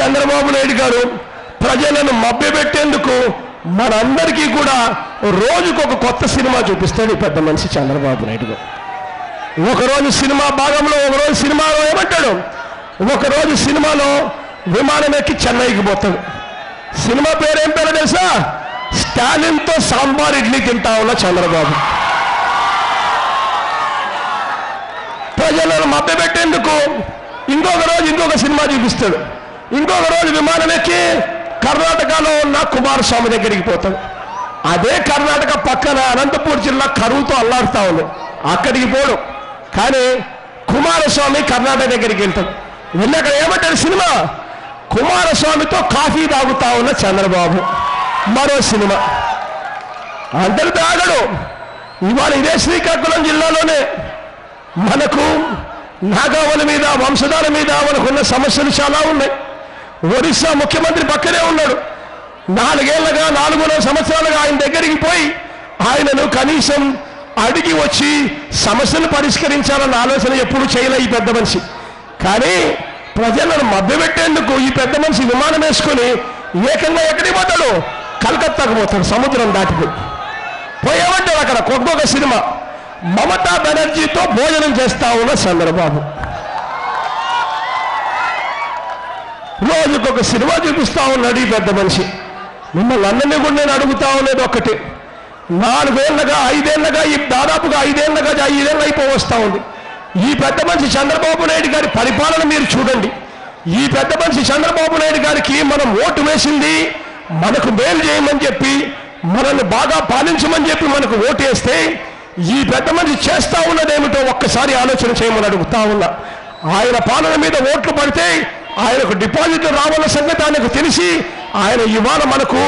చంద్రబాబు నాయుడు గారు ప్రజలను మభ్యపెట్టేందుకు మనందరికీ కూడా రోజుకొక కొత్త సినిమా చూపిస్తాడు ఈ పెద్ద మనిషి చంద్రబాబు నాయుడు గారు. ఒకరోజు సినిమా భాగంలో, ఒకరోజు సినిమాలో ఏమంటాడు, ఒకరోజు సినిమాలో విమానం ఎక్కి చెన్నైకి పోతాడు. సినిమా పేరు ఏం పేరు తెలుసా? స్టాలిన్తో సాంబార్ ఇడ్లీ తింటా ఉన్న చంద్రబాబు. ప్రజలను మభ్యపెట్టేందుకు ఇంకొక రోజు ఇంకొక సినిమా చూపిస్తాడు. ఇంకొక రోజు విమానం ఎక్కి కర్ణాటకలో ఉన్న కుమారస్వామి దగ్గరికి పోతాడు. అదే కర్ణాటక పక్కన అనంతపూర్ జిల్లా కరువుతో అల్లాడుతా ఉంది, అక్కడికి పోడు. కానీ కుమారస్వామి కర్ణాటక దగ్గరికి వెళ్తాడు. వెళ్ళి అక్కడ ఏమంటాడు సినిమా? కుమారస్వామితో కాఫీ తాగుతా ఉన్న చంద్రబాబు. మరో సినిమా. అందరితో ఆగడు. ఇవాళ ఇదే శ్రీకాకుళం జిల్లాలోనే మనకు నాగావళి మీద, వంశధార మీద మనకున్న సమస్యలు చాలా ఉన్నాయి. ఒరిస్సా ముఖ్యమంత్రి పక్కనే ఉన్నాడు. 4 సంవత్సరాలుగా ఆయన దగ్గరికి పోయి ఆయనను కనీసం అడిగి వచ్చి సమస్యలు పరిష్కరించాలన్న ఆలోచన ఎప్పుడు చేయలే ఈ పెద్ద మనిషి. కానీ ప్రజలను మభ్యపెట్టేందుకు ఈ పెద్ద మనిషి విమానం వేసుకొని ఏకంగా ఎక్కడికి పోతాడు? కలకత్తాకు పోతాడు, సముద్రం దాటిపోయి. పోయేమంటాడు అక్కడ ఒక్కొక్క సినిమా. మమతా బెనర్జీతో భోజనం చేస్తా ఉన్న చంద్రబాబు. రోజుకొక సినిమా చూపిస్తా ఉన్నాడు ఈ పెద్ద మనిషి. మిమ్మల్ని అందరినీ కూడా నేను అడుగుతా ఉన్నది ఒక్కటి. 4 ఏళ్ళగా 5 ఏళ్ళగా దాదాపుగా 5 ఏళ్ళు అయిపోవస్తా ఉంది. ఈ పెద్ద మనిషి చంద్రబాబు నాయుడు గారి పరిపాలన మీరు చూడండి. ఈ పెద్ద మనిషి చంద్రబాబు నాయుడు గారికి మనం ఓటు వేసింది మనకు మేలు చేయమని చెప్పి, మనల్ని బాగా పాలించమని చెప్పి మనకు ఓటు వేస్తే ఈ పెద్ద మనిషి చేస్తా ఉన్నదేమిటో ఒక్కసారి ఆలోచన చేయమని అడుగుతా ఉన్నా. ఆయన పాలన మీద ఓట్లు పడితే ఆయనకు డిపాజిట్ రావాల సంగతి ఆయనకు తెలిసి ఆయన ఇవాళ మనకు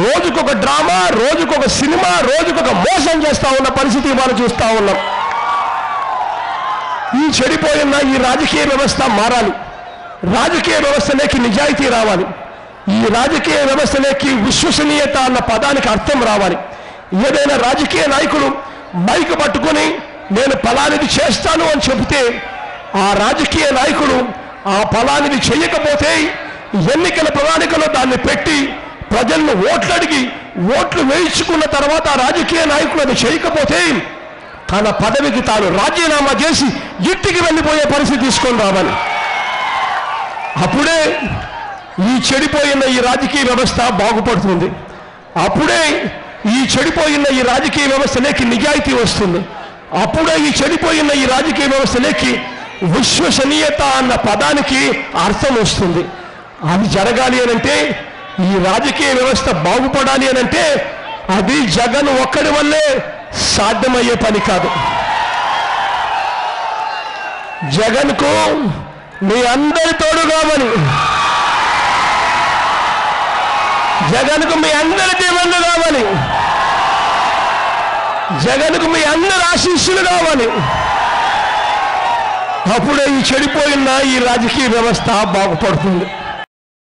రోజుకొక డ్రామా, రోజుకొక సినిమా, రోజుకొక మోసం చేస్తా ఉన్న పరిస్థితి ఇవాళ చూస్తా ఉన్నాం. ఈ చెడిపోయిన ఈ రాజకీయ వ్యవస్థ మారాలి. రాజకీయ వ్యవస్థలోకి నిజాయితీ రావాలి. ఈ రాజకీయ వ్యవస్థలోకి విశ్వసనీయత అన్న పదానికి అర్థం రావాలి. ఏదైనా రాజకీయ నాయకుడు మైక్ పట్టుకొని నేను ఫలానిది చేస్తాను అని చెబితే ఆ రాజకీయ నాయకుడు ఆ ఫలానిది చేయకపోతే ఎన్నికల ప్రణాళికలో దాన్ని పెట్టి ప్రజలను ఓట్లు అడిగి ఓట్లు వేయించుకున్న తర్వాత ఆ రాజకీయ నాయకుడు అది చేయకపోతే తన పదవికి తాను రాజీనామా చేసి ఇంటికి వెళ్ళిపోయే పరిస్థితి తీసుకొని రావాలి. అప్పుడే ఈ చెడిపోయిన ఈ రాజకీయ వ్యవస్థ బాగుపడుతుంది. అప్పుడే ఈ చెడిపోయిన ఈ రాజకీయ వ్యవస్థలోకి నిజాయితీ వస్తుంది. అప్పుడే ఈ చెడిపోయిన ఈ రాజకీయ వ్యవస్థలోకి విశ్వసనీయత అన్న పదానికి అర్థం వస్తుంది. అది జరగాలి అనంటే, ఈ రాజకీయ వ్యవస్థ బాగుపడాలి అనంటే అది జగన్ ఒక్కడి వల్లే సాధ్యమయ్యే పని కాదు. జగన్కు మీ అందరి తోడు కావాలి. జగన్కు మీ అందరి దీవెనలు కావాలి. జగన్కు మీ అందరి ఆశీస్సులు కావాలి. అప్పుడే ఈ చెడిపోయిన ఈ రాజకీయ వ్యవస్థ బాగుపడుతుంది.